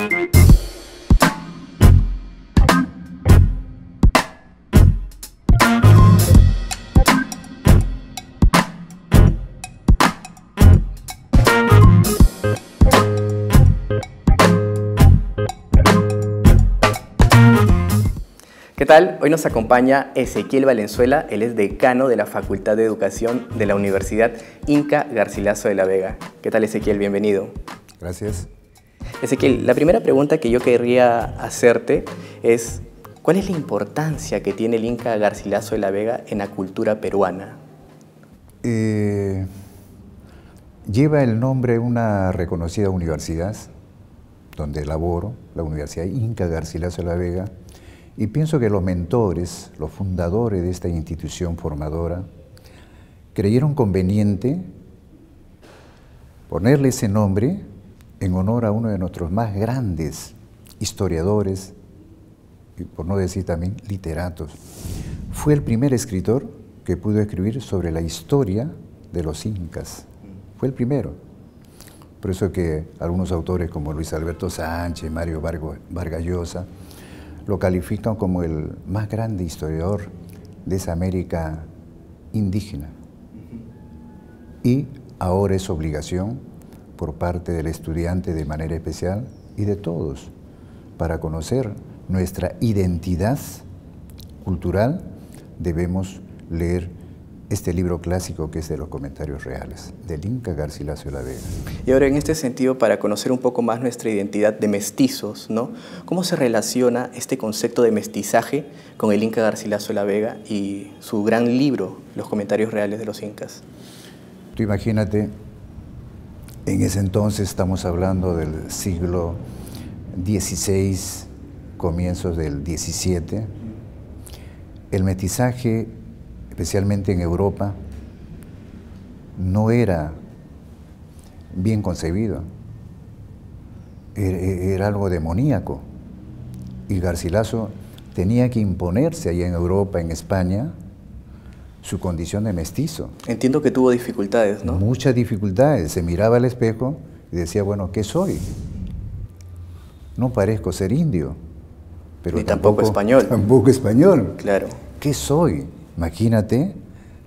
¿Qué tal? Hoy nos acompaña Ezequiel Valenzuela, él es decano de la Facultad de Educación de la Universidad Inca Garcilaso de la Vega. ¿Qué tal, Ezequiel? Bienvenido. Gracias. Ezequiel, la primera pregunta que yo querría hacerte es, ¿cuál es la importancia que tiene el Inca Garcilaso de la Vega en la cultura peruana? Lleva el nombre de una reconocida universidad donde laboro, la Universidad Inca Garcilaso de la Vega, y pienso que los mentores, los fundadores de esta institución formadora, creyeron conveniente ponerle ese nombre en honor a uno de nuestros más grandes historiadores, y por no decir también literatos. Fue el primer escritor que pudo escribir sobre la historia de los incas. Fue el primero. Por eso que algunos autores como Luis Alberto Sánchez, Mario Vargas Llosa, lo califican como el más grande historiador de esa América indígena. Y ahora es obligación por parte del estudiante de manera especial y de todos, para conocer nuestra identidad cultural, debemos leer este libro clásico que es de los Comentarios Reales, del Inca Garcilaso de la Vega. Y ahora, en este sentido, para conocer un poco más nuestra identidad de mestizos, ¿no? ¿Cómo se relaciona este concepto de mestizaje con el Inca Garcilaso de la Vega y su gran libro, Los Comentarios Reales de los Incas? Tú imagínate, en ese entonces estamos hablando del siglo XVI, comienzos del XVII, el mestizaje, especialmente en Europa, no era bien concebido, era algo demoníaco. Y Garcilaso tenía que imponerse allá en Europa, en España, su condición de mestizo. Entiendo que tuvo dificultades, ¿no? Muchas dificultades. Se miraba al espejo y decía, bueno, ¿qué soy? No parezco ser indio, pero ni tampoco español. Tampoco español. Claro. ¿Qué soy? Imagínate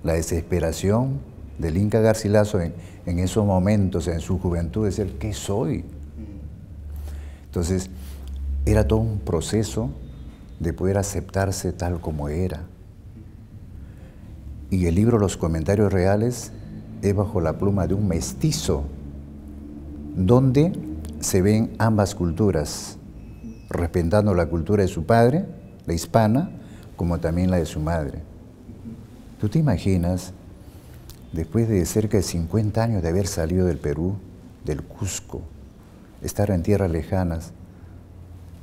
la desesperación del Inca Garcilaso en esos momentos, en su juventud, de decir, ¿qué soy? Entonces, era todo un proceso de poder aceptarse tal como era. Y el libro Los Comentarios Reales es bajo la pluma de un mestizo, donde se ven ambas culturas, respetando la cultura de su padre, la hispana, como también la de su madre. ¿Tú te imaginas, después de cerca de 50 años de haber salido del Perú, del Cusco, estar en tierras lejanas,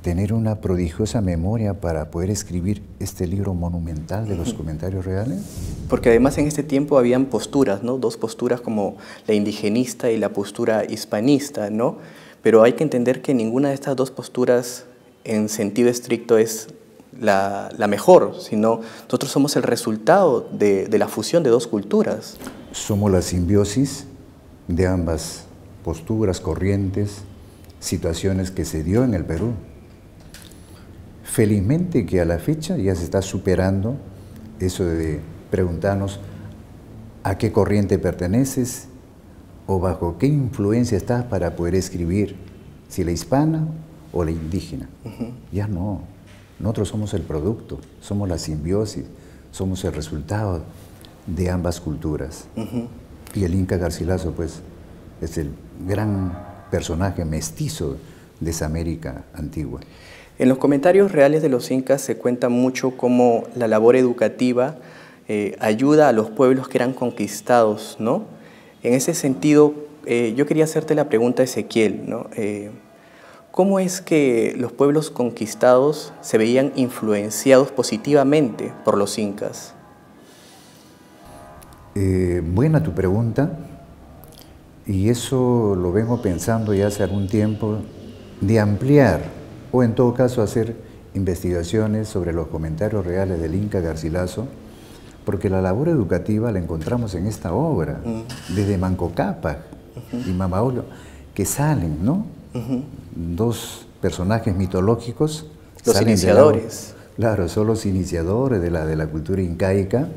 tener una prodigiosa memoria para poder escribir este libro monumental de los Comentarios Reales? Porque además en este tiempo habían posturas, ¿no? Dos posturas, como la indigenista y la postura hispanista, ¿no? Pero hay que entender que ninguna de estas dos posturas en sentido estricto es la mejor, sino nosotros somos el resultado de la fusión de dos culturas. Somos la simbiosis de ambas posturas, corrientes, situaciones que se dio en el Perú. Felizmente que a la fecha ya se está superando eso de preguntarnos a qué corriente perteneces o bajo qué influencia estás para poder escribir, si la hispana o la indígena. Ya no. Nosotros somos el producto, somos la simbiosis, somos el resultado de ambas culturas. Y el Inca Garcilaso, pues, es el gran personaje mestizo de esa América antigua. En los Comentarios Reales de los Incas se cuenta mucho cómo la labor educativa ayuda a los pueblos que eran conquistados, ¿no? En ese sentido, yo quería hacerte la pregunta, Ezequiel, ¿no? ¿Cómo es que los pueblos conquistados se veían influenciados positivamente por los incas? Buena tu pregunta, y eso lo vengo pensando ya hace algún tiempo, de ampliar, o en todo caso hacer investigaciones sobre los Comentarios Reales del Inca Garcilaso, porque la labor educativa la encontramos en esta obra, desde Manco Cápac y Mamaolo, que salen, ¿no? Dos personajes mitológicos. Los iniciadores. Claro, son los iniciadores de la cultura incaica,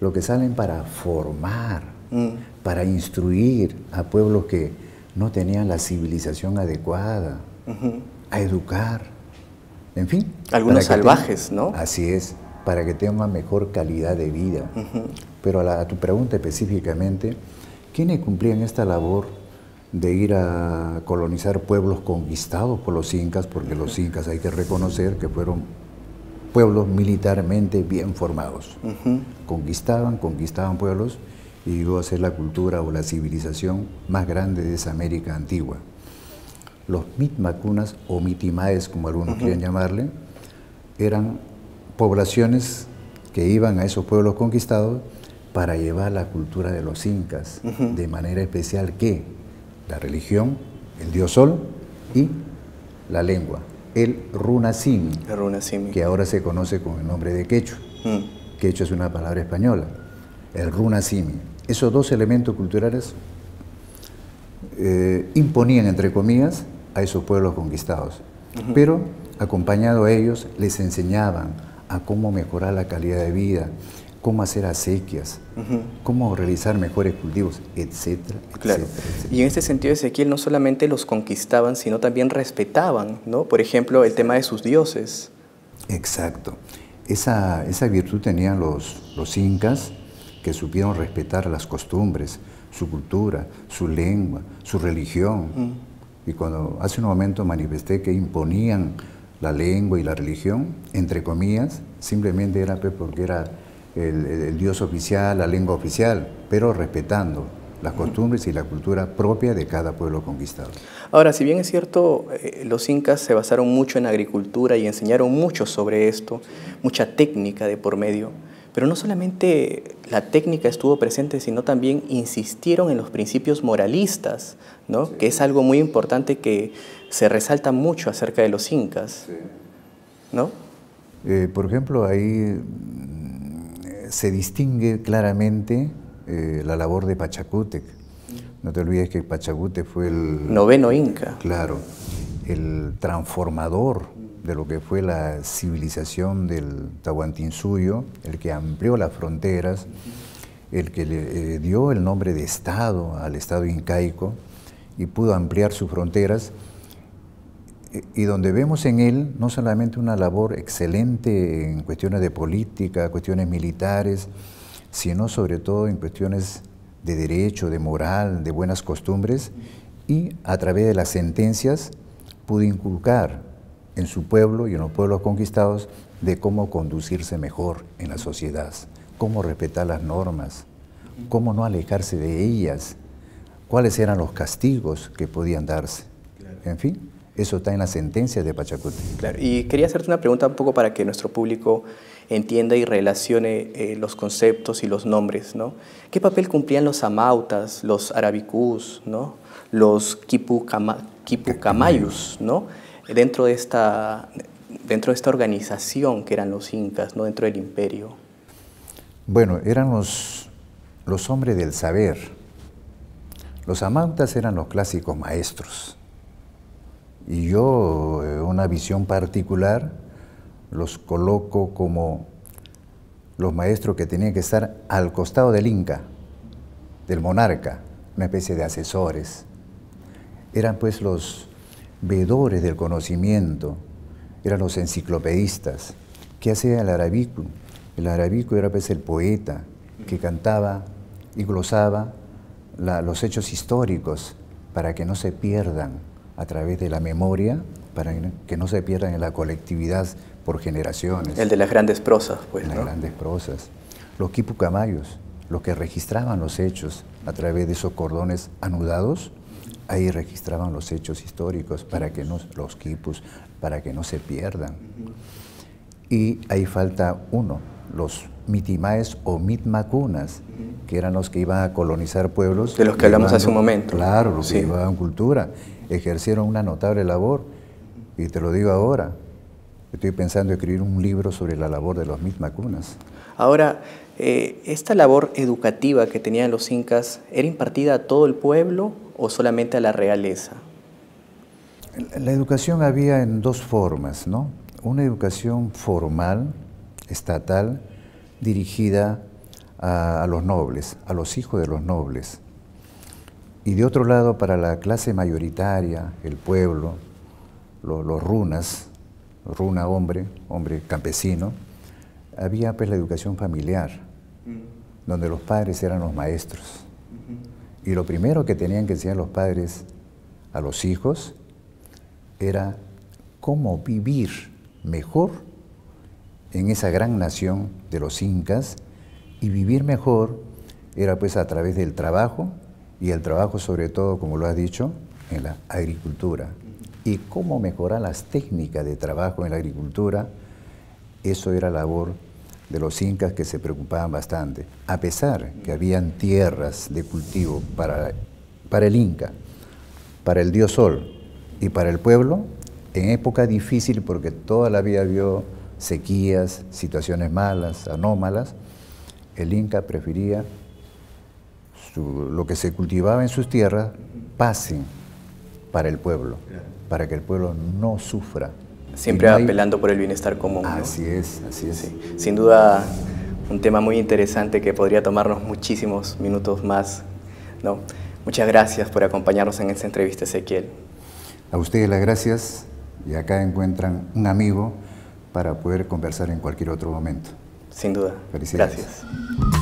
lo que salen para formar, para instruir a pueblos que no tenían la civilización adecuada, a educar, en fin. Algunos salvajes, ¿no? Así es, para que tengan mejor calidad de vida. Pero a tu pregunta específicamente, ¿quiénes cumplían esta labor de ir a colonizar pueblos conquistados por los incas? Porque los incas hay que reconocer que fueron pueblos militarmente bien formados. Conquistaban pueblos y llegó a ser la cultura o la civilización más grande de esa América antigua. Los mitmacunas o mitimaes, como algunos quieren llamarle, eran poblaciones que iban a esos pueblos conquistados para llevar la cultura de los incas, de manera especial que la religión, el dios sol y la lengua, el runasimi, que ahora se conoce con el nombre de quechua. Quechua es una palabra española, el runasimi. Esos dos elementos culturales imponían, entre comillas, a esos pueblos conquistados, pero acompañado a ellos les enseñaban a cómo mejorar la calidad de vida, cómo hacer acequias, cómo realizar mejores cultivos, etcétera, claro. Y en este sentido, Ezequiel, no solamente los conquistaban, sino también respetaban, ¿no? Por ejemplo, el tema de sus dioses. Exacto. Esa virtud tenían los incas, que supieron respetar las costumbres, su cultura, su lengua, su religión. Y cuando hace un momento manifesté que imponían la lengua y la religión, entre comillas, simplemente era porque era el dios oficial, la lengua oficial, pero respetando las costumbres y la cultura propia de cada pueblo conquistado. Ahora, si bien es cierto, los incas se basaron mucho en agricultura y enseñaron mucho sobre esto, mucha técnica de por medio, pero no solamente la técnica estuvo presente, sino también insistieron en los principios moralistas, ¿no? Sí. Que es algo muy importante que se resalta mucho acerca de los incas, sí. ¿No? Por ejemplo, ahí se distingue claramente la labor de Pachacútec. No te olvides que Pachacútec fue el... noveno inca. Claro, el transformador de lo que fue la civilización del Tahuantinsuyo, el que amplió las fronteras, el que le dio el nombre de Estado al Estado incaico y pudo ampliar sus fronteras, y donde vemos en él no solamente una labor excelente en cuestiones de política, cuestiones militares, sino sobre todo en cuestiones de derecho, de moral, de buenas costumbres, y a través de las sentencias pudo inculcar en su pueblo y en los pueblos conquistados de cómo conducirse mejor en la sociedad, cómo respetar las normas, cómo no alejarse de ellas, cuáles eran los castigos que podían darse. Claro. En fin, eso está en las sentencias de Pachacútec. Claro. Y quería hacerte una pregunta un poco para que nuestro público entienda y relacione los conceptos y los nombres, ¿no? ¿Qué papel cumplían los amautas, los arabicús, ¿no? Los quipucamayus, ¿no? Dentro de esta organización que eran los incas, ¿no? Dentro del imperio? Bueno, eran los hombres del saber. Los amautas eran los clásicos maestros. Y yo, una visión particular, los coloco como los maestros que tenían que estar al costado del inca, del monarca, una especie de asesores. Eran pues los veedores del conocimiento, eran los enciclopedistas. ¿Qué hacía el arabico? El arabico era pues el poeta que cantaba y glosaba los hechos históricos para que no se pierdan a través de la memoria, para que no se pierdan en la colectividad por generaciones. El de las grandes prosas, pues, ¿no? Las grandes prosas. Los quipucamayos, los que registraban los hechos a través de esos cordones anudados, ahí registraban los hechos históricos para que no, los quipus, para que no se pierdan. Y ahí falta uno, los mitimaes o mitmacunas, que eran los que iban a colonizar pueblos. De los que hablamos hace un momento. Claro, los que llevaban cultura, ejercieron una notable labor. Y te lo digo ahora, estoy pensando en escribir un libro sobre la labor de los mitmacunas. Ahora, ¿esta labor educativa que tenían los incas era impartida a todo el pueblo o solamente a la realeza? La educación había en dos formas, ¿no? Una educación formal, estatal, dirigida a los nobles, a los hijos de los nobles. Y de otro lado, para la clase mayoritaria, el pueblo, los runas, runa hombre campesino, había pues la educación familiar, donde los padres eran los maestros. Y lo primero que tenían que enseñar los padres a los hijos era cómo vivir mejor en esa gran nación de los incas, y vivir mejor era pues a través del trabajo, y el trabajo sobre todo, como lo has dicho, en la agricultura. Y cómo mejorar las técnicas de trabajo en la agricultura, eso era labor de los incas, que se preocupaban bastante. A pesar que habían tierras de cultivo para el inca, para el dios Sol y para el pueblo, en época difícil, porque toda la vida vio sequías, situaciones malas, anómalas, el inca prefería lo que se cultivaba en sus tierras pasen para el pueblo, para que el pueblo no sufra. Siempre apelando por el bienestar común, ¿no? Así es, así es. Sí. Sin duda, un tema muy interesante que podría tomarnos muchísimos minutos más, ¿no? Muchas gracias por acompañarnos en esta entrevista, Ezequiel. A ustedes las gracias, y acá encuentran un amigo para poder conversar en cualquier otro momento. Sin duda. Felicidades. Gracias.